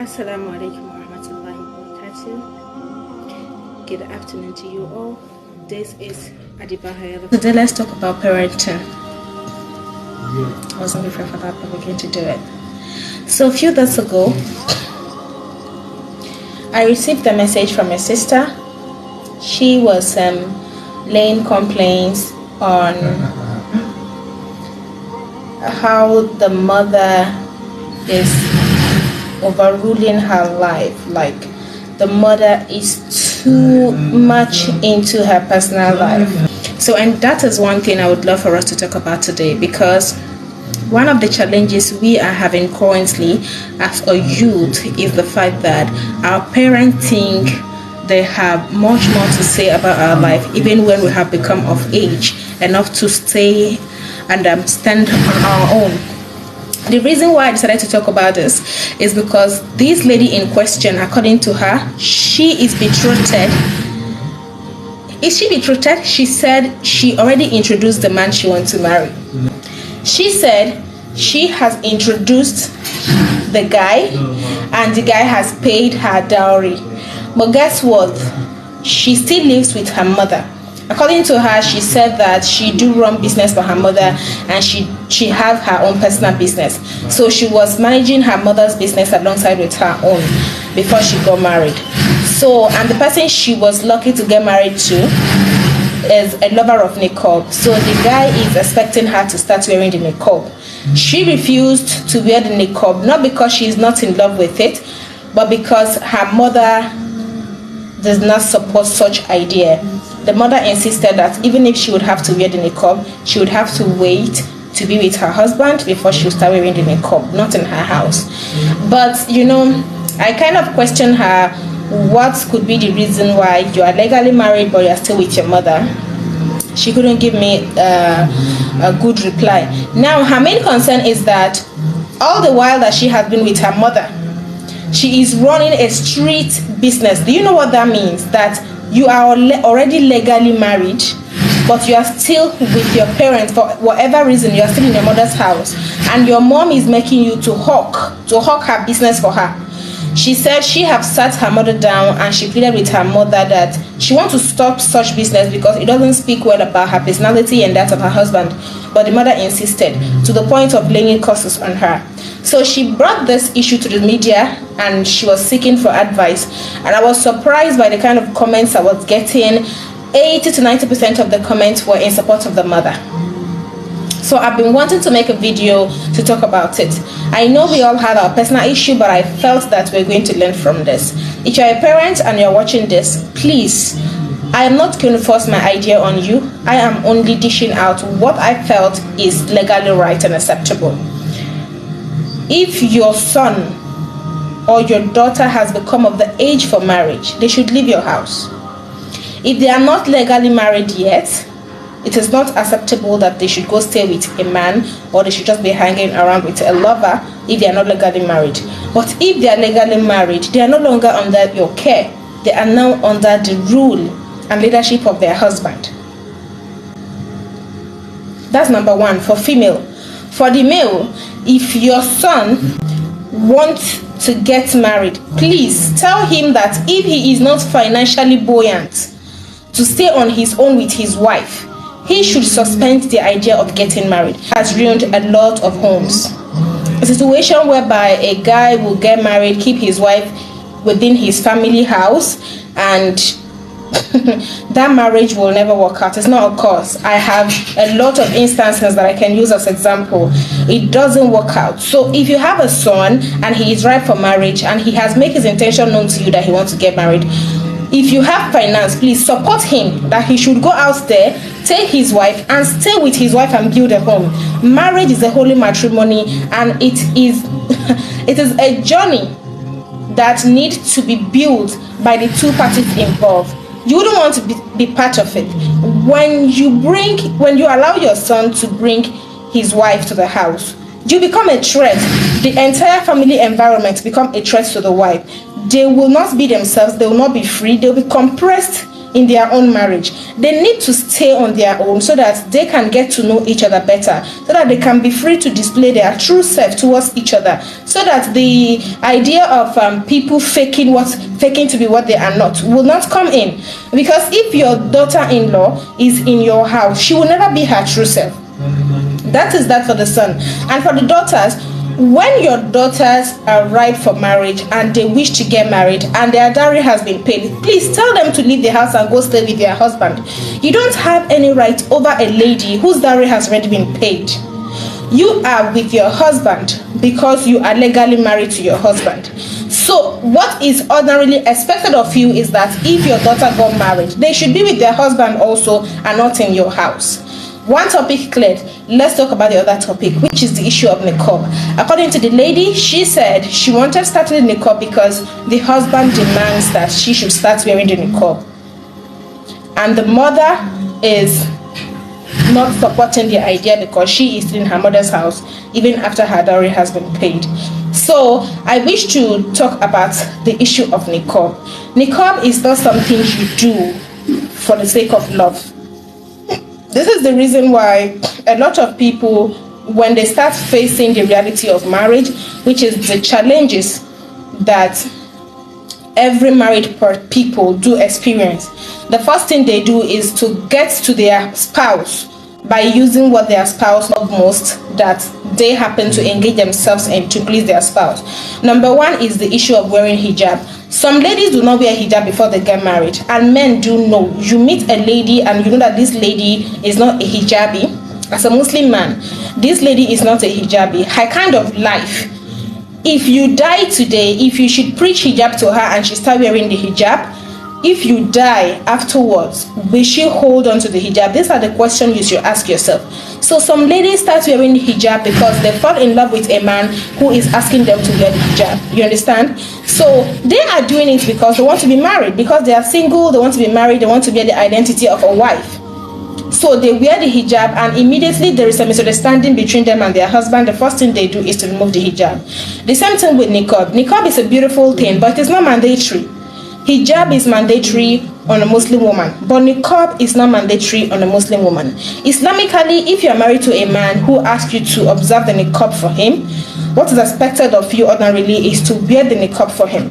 Assalamu alaikum wa rahmatullahi wa barakatuh. Good afternoon to you all. This is Adibahaya. Today let's talk about parenting. I wasn't prepared for that, but we're going to do it. So a few days ago, I received a message from a sister. She was laying complaints on how the mother is overruling her life. Like the mother is too much into her personal life. So, and that is one thing I would love for us to talk about today, because one of the challenges we are having currently as a youth is the fact that our parents think they have much more to say about our life, even when we have become of age enough to stay and stand on our own. The reason why I decided to talk about this is because this lady in question, according to her, she is betrothed. Is she betrothed? She said she already introduced the man she wants to marry. She said she has introduced the guy and the guy has paid her dowry. But guess what? She still lives with her mother. According to her, she said that she do run business for her mother and she have her own personal business. So she was managing her mother's business alongside with her own before she got married. So, and the person she was lucky to get married to is a lover of niqab. So the guy is expecting her to start wearing the niqab. She refused to wear the niqab, not because she is not in love with it, but because her mother does not support such idea. The mother insisted that even if she would have to wear the niqab, she would have to wait to be with her husband before she would start wearing the niqab, not in her house. But you know, I kind of questioned her, what could be the reason why you are legally married but you are still with your mother? She couldn't give me a good reply. Now her main concern is that all the while that she has been with her mother, she is running a street business. Do you know what that means? That you are already legally married, but you are still with your parents for whatever reason. You are still in your mother's house, and your mom is making you to hawk her business for her. She said she have sat her mother down and she pleaded with her mother that she wants to stop such business because it doesn't speak well about her personality and that of her husband. But the mother insisted to the point of laying curses on her. So she brought this issue to the media and she was seeking for advice. And I was surprised by the kind of comments I was getting. 80 to 90% of the comments were in support of the mother. So I've been wanting to make a video to talk about it. I know we all had our personal issue, but I felt that we're going to learn from this. If you're a parent and you're watching this, please, I am not going to force my idea on you. I am only dishing out what I felt is legally right and acceptable. If your son or your daughter has become of the age for marriage, they should leave your house. If they are not legally married yet, it is not acceptable that they should go stay with a man or they should just be hanging around with a lover if they are not legally married. But if they are legally married, they are no longer under your care. They are now under the rule and leadership of their husband. That's number one for female. For the male, if your son wants to get married, please tell him that if he is not financially buoyant to stay on his own with his wife, he should suspend the idea of getting married. It has ruined a lot of homes. A situation whereby a guy will get married, keep his wife within his family house, and that marriage will never work out. It's not a cause. I have a lot of instances that I can use as example. It doesn't work out. So if you have a son and he is ripe for marriage and he has made his intention known to you that he wants to get married, if you have finance, please support him that he should go out there, take his wife and stay with his wife and build a home. Marriage is a holy matrimony and it is a journey that needs to be built by the two parties involved. You wouldn't want to be part of it. When you allow your son to bring his wife to the house, you become a threat. The entire family environment become a threat to the wife. They will not be themselves. They will not be free. They'll be compressed in their own marriage. They need to stay on their own so that they can get to know each other better, so that they can be free to display their true self towards each other, so that the idea of people faking to be what they are not will not come in. Because if your daughter-in-law is in your house, she will never be her true self. That is that for the son. And for the daughters, when your daughters are ripe for marriage and they wish to get married and their dowry has been paid, please tell them to leave the house and go stay with their husband. You don't have any right over a lady whose dowry has already been paid. You are with your husband because you are legally married to your husband. So what is ordinarily expected of you is that if your daughter got married, they should be with their husband also and not in your house. One topic cleared. Let's talk about the other topic, which is the issue of niqab. According to the lady, she said she wanted to start with niqab because the husband demands that she should start wearing the niqab. And the mother is not supporting the idea because she is in her mother's house even after her dowry has been paid. So I wish to talk about the issue of niqab. Niqab is not something you do for the sake of love. This is the reason why a lot of people, when they start facing the reality of marriage, which is the challenges that every married people do experience, the first thing they do is to get to their spouse by using what their spouse loves most, that they happen to engage themselves in to please their spouse. Number one is the issue of wearing hijab. Some ladies do not wear hijab before they get married, and men do know. You meet a lady and you know that this lady is not a hijabi. As a Muslim man, this lady is not a hijabi. Her kind of life, if you die today, if you should preach hijab to her and she start wearing the hijab, if you die afterwards, will she hold on to the hijab? These are the questions you should ask yourself. So some ladies start wearing the hijab because they fall in love with a man who is asking them to wear the hijab. You understand? So they are doing it because they want to be married, because they are single, they want to be married, they want to wear the identity of a wife. So they wear the hijab, and immediately there is a misunderstanding between them and their husband. The first thing they do is to remove the hijab. The same thing with niqab. Niqab is a beautiful thing, but it's not mandatory. Hijab is mandatory on a Muslim woman, but niqab is not mandatory on a Muslim woman. Islamically, if you are married to a man who asks you to observe the niqab for him, what is expected of you ordinarily is to wear the niqab for him.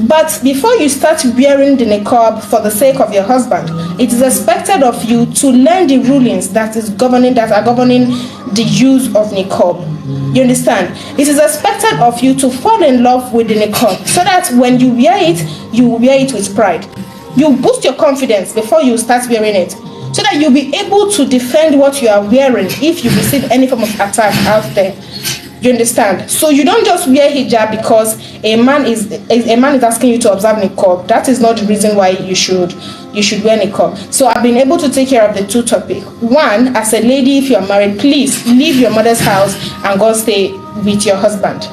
But before you start wearing the niqab for the sake of your husband, it is expected of you to learn the rulings that are governing the use of niqab. You understand? It is expected of you to fall in love with the niqab so that when you wear it, you wear it with pride. You boost your confidence before you start wearing it, so that you'll be able to defend what you are wearing if you receive any form of attack out there. You understand? So you don't just wear hijab because a man is asking you to observe niqab. That is not the reason why you should wear niqab. So I've been able to take care of the two topics. One, as a lady, if you are married, please leave your mother's house and go stay with your husband.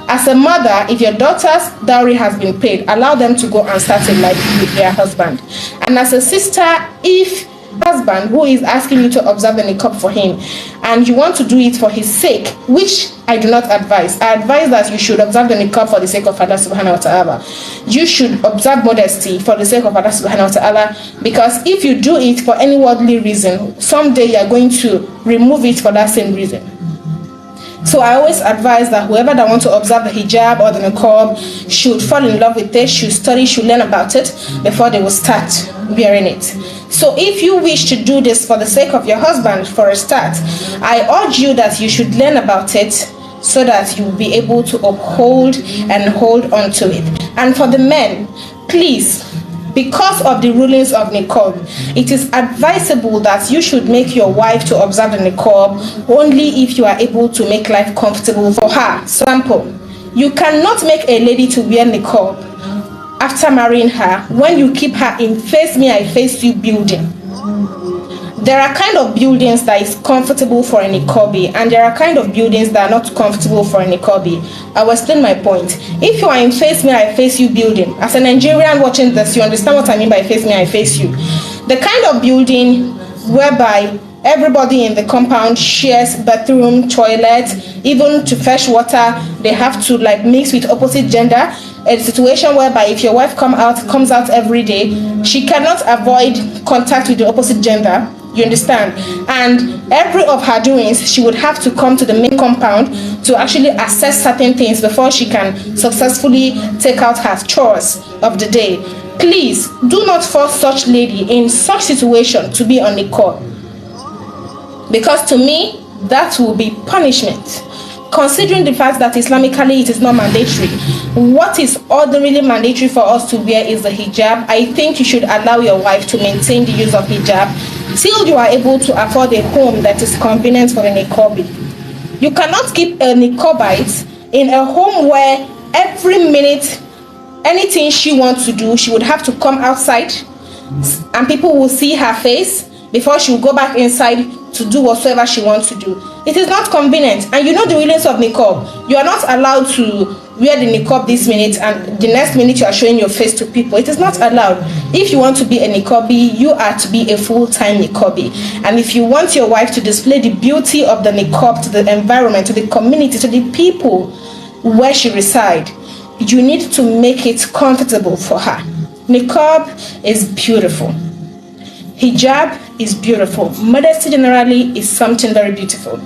As a mother, if your daughter's dowry has been paid, allow them to go and start a life with their husband. And as a sister, if husband who is asking you to observe the niqab for him and you want to do it for his sake, which I do not advise. I advise that you should observe the niqab for the sake of Allah subhanahu wa ta'ala. You should observe modesty for the sake of Allah subhanahu wa ta'ala, because if you do it for any worldly reason, someday you are going to remove it for that same reason. So I always advise that whoever that wants to observe the hijab or the niqab should fall in love with it, should study, should learn about it before they will start wearing it. So if you wish to do this for the sake of your husband for a start, I urge you that you should learn about it so that you will be able to uphold and hold on to it. And for the men, please, because of the rulings of niqab, it is advisable that you should make your wife to observe the niqab only if you are able to make life comfortable for her. Sample, you cannot make a lady to wear niqab after marrying her when you keep her in face me, I face you building. There are kind of buildings that is comfortable for a niqabi, and there are kind of buildings that are not comfortable for a niqabi. I will explain my point. If you are in face me, I face you building, as a Nigerian watching this, you understand what I mean by face me, I face you. The kind of building whereby everybody in the compound shares bathroom, toilet, even to fetch water, they have to like mix with opposite gender. a situation whereby if your wife comes out every day, she cannot avoid contact with the opposite gender. You understand? And every of her doings, she would have to come to the main compound to actually assess certain things before she can successfully take out her chores of the day. Please do not force such lady in such situation to be on the call, because to me that will be punishment. Considering the fact that Islamically it is not mandatory, what is ordinarily mandatory for us to wear is the hijab. I think you should allow your wife to maintain the use of hijab till you are able to afford a home that is convenient for a niqabi. You cannot keep a niqabite in a home where every minute anything she wants to do, she would have to come outside and people will see her face before she will go back inside to do whatsoever she wants to do. It is not convenient. And you know the rulings of niqab. You are not allowed to wear the niqab this minute and the next minute you are showing your face to people. It is not allowed. If you want to be a niqabi, you are to be a full-time niqabi. And if you want your wife to display the beauty of the niqab to the environment, to the community, to the people where she resides, you need to make it comfortable for her. Niqab is beautiful. Hijab is beautiful. Modesty generally is something very beautiful.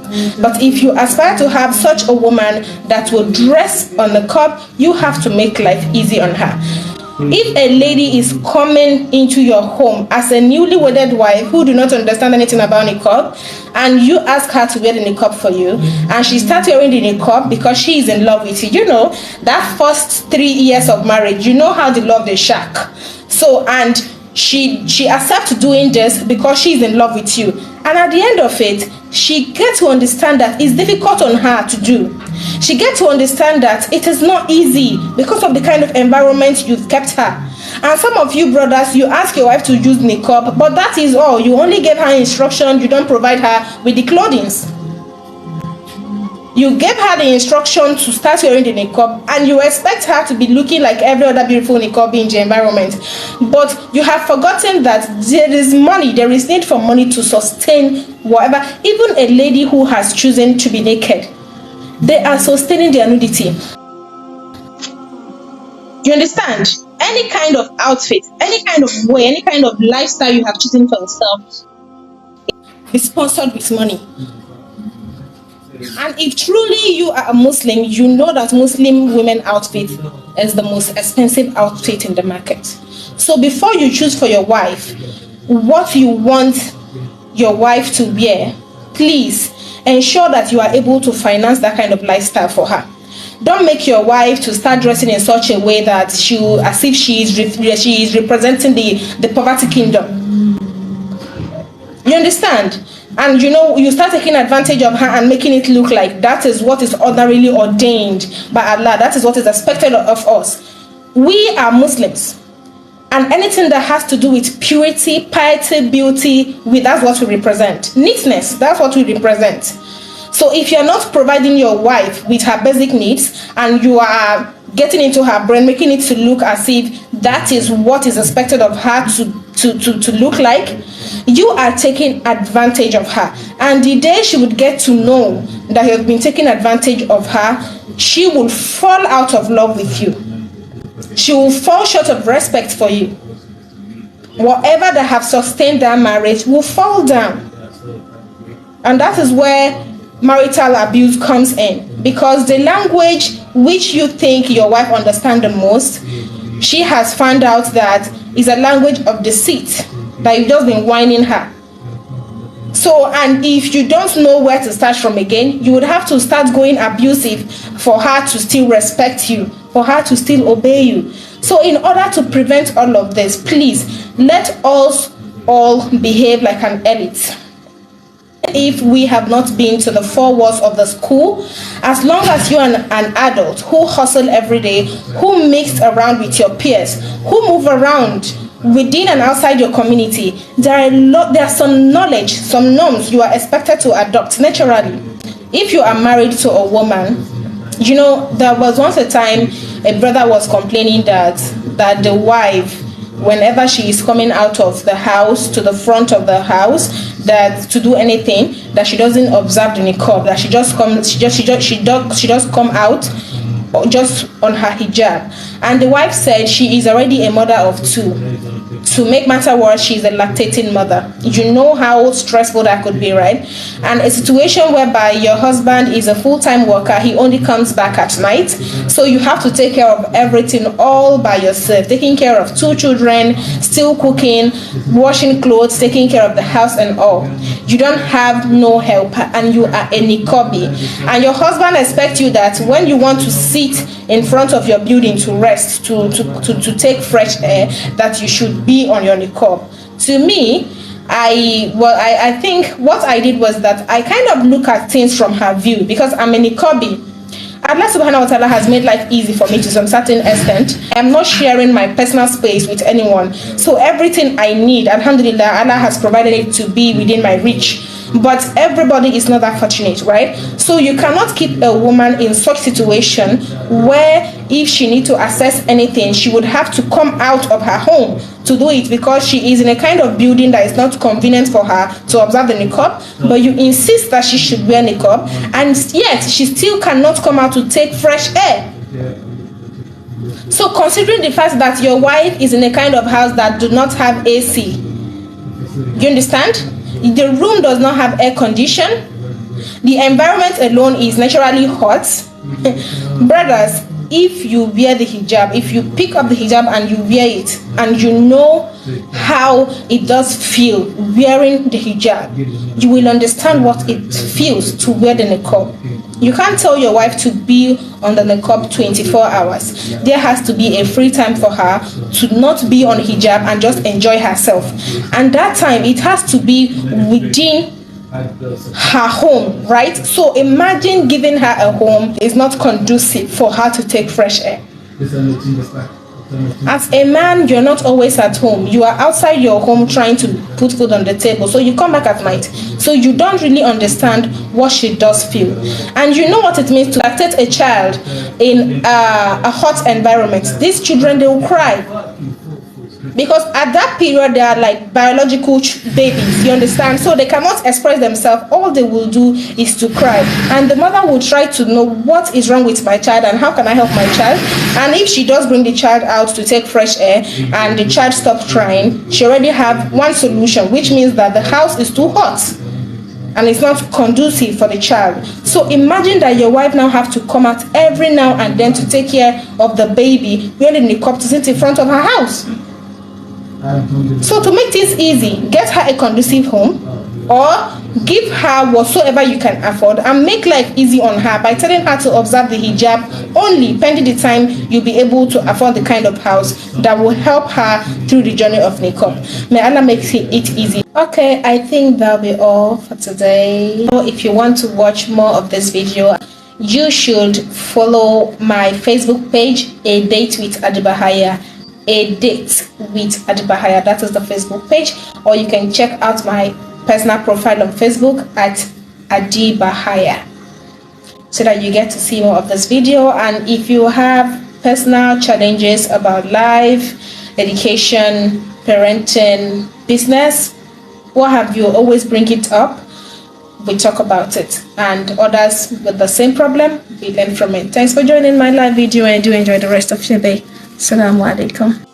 But if you aspire to have such a woman that will dress on the niqab, you have to make life easy on her. If a lady is coming into your home as a newly wedded wife who do not understand anything about niqab, and you ask her to wear the niqab for you, and she starts wearing the niqab because she is in love with you, you know, that first 3 years of marriage, you know how the love is shack. So, and she accepts doing this because she's in love with you, and at the end of it, she gets to understand that it's difficult on her to do. She gets to understand that it is not easy because of the kind of environment you've kept her. And some of you brothers, you ask your wife to use niqab, but that is all. You only give her instruction, you don't provide her with the clothing. You gave her the instruction to start wearing the niqab, and you expect her to be looking like every other beautiful niqab in the environment. But you have forgotten that there is money, there is need for money to sustain whatever. Even a lady who has chosen to be naked, they are sustaining their nudity. You understand? Any kind of outfit, any kind of way, any kind of lifestyle you have chosen for yourself is sponsored with money. And if truly you are a Muslim, you know that Muslim women outfit is the most expensive outfit in the market. So before you choose for your wife what you want your wife to wear, please ensure that you are able to finance that kind of lifestyle for her. Don't make your wife to start dressing in such a way that she will, as if she is representing the poverty kingdom. You understand? And you know, you start taking advantage of her and making it look like that is what is ordinarily ordained by Allah. That is what is expected of us. We are Muslims, and anything that has to do with purity, piety, beauty, that's what we represent. Neatness, that's what we represent. So if you're not providing your wife with her basic needs, and you are getting into her brain, making it to look as if that is what is expected of her to look like, you are taking advantage of her. And the day she would get to know that you have been taking advantage of her, she will fall out of love with you. She will fall short of respect for you. Whatever that have sustained that marriage will fall down. And that is where marital abuse comes in, because the language which you think your wife understands the most, she has found out that is a language of deceit, that you've just been whining her. So, and if you don't know where to start from again, you would have to start going abusive for her to still respect you, for her to still obey you. So in order to prevent all of this, please let us all behave like an elite. If we have not been to the four walls of the school, as long as you're an adult who hustle every day, who mix around with your peers, who move around within and outside your community, there are some knowledge, some norms you are expected to adopt naturally. If you are married to a woman, you know, there was once a time a brother was complaining that the wife, whenever she is coming out of the house to the front of the house, that to do anything, that she doesn't observe the niqab, that she just come out or just on her hijab. And the wife said she is already a mother of 2. To make matter worse, she's a lactating mother. You know how stressful that could be, right? And a situation whereby your husband is a full-time worker, he only comes back at night, so you have to take care of everything all by yourself, taking care of 2 children, still cooking, washing clothes, taking care of the house and all. You don't have no help, and you are a niqabi, and your husband expects you that when you want to sit in front of your building to rest, to take fresh air, that you should be on your niqab. To me, I think what I did was that I kind of look at things from her view, because I'm a niqabi. Allah subhanahu wa ta'ala has made life easy for me to some certain extent. I'm not sharing my personal space with anyone, so everything I need, alhamdulillah, Allah has provided it to be within my reach. But everybody is not that fortunate, right? So you cannot keep a woman in such situation where if she need to access anything, she would have to come out of her home to do it, because she is in a kind of building that is not convenient for her to observe the niqab. But you insist that she should wear niqab, and yet she still cannot come out to take fresh air. So considering the fact that your wife is in a kind of house that do not have AC, you understand? The room does not have air condition. The environment alone is naturally hot. Brothers, if you wear the hijab, if you pick up the hijab and you wear it, and you know how it does feel wearing the hijab, you will understand what it feels to wear the niqab. You can't tell your wife to be on the niqab 24 hours. There has to be a free time for her to not be on hijab and just enjoy herself. And that time, it has to be within her home, right? So imagine giving her a home is not conducive for her to take fresh air. As a man, you're not always at home. You are outside your home trying to put food on the table. So you come back at night. So you don't really understand what she does feel. And you know what it means to lactate a child in a hot environment. These children, they will cry. Because at that period, they are like biological babies, you understand? So they cannot express themselves. All they will do is to cry. And the mother will try to know what is wrong with my child and how can I help my child. And if she does bring the child out to take fresh air and the child stops crying, she already have one solution, which means that the house is too hot and it's not conducive for the child. So imagine that your wife now have to come out every now and then to take care of the baby, wearing the cup to sit in front of her house. So to make things easy, get her a conducive home, or give her whatsoever you can afford and make life easy on her by telling her to observe the hijab only pending the time you'll be able to afford the kind of house that will help her through the journey of niqab. May Allah make it easy. Okay, I think that'll be all for today. So if you want to watch more of this video, you should follow my Facebook page, A Date with Adibahaya. A Date with Adibahaya, that is the Facebook page, or you can check out my personal profile on Facebook at Adibahaya, so that you get to see more of this video. And if you have personal challenges about life, education, parenting, business, what have you, always bring it up. We talk about it, and others with the same problem, we learn from it. Thanks for joining my live video, and do enjoy the rest of your day. Assalamu alaikum.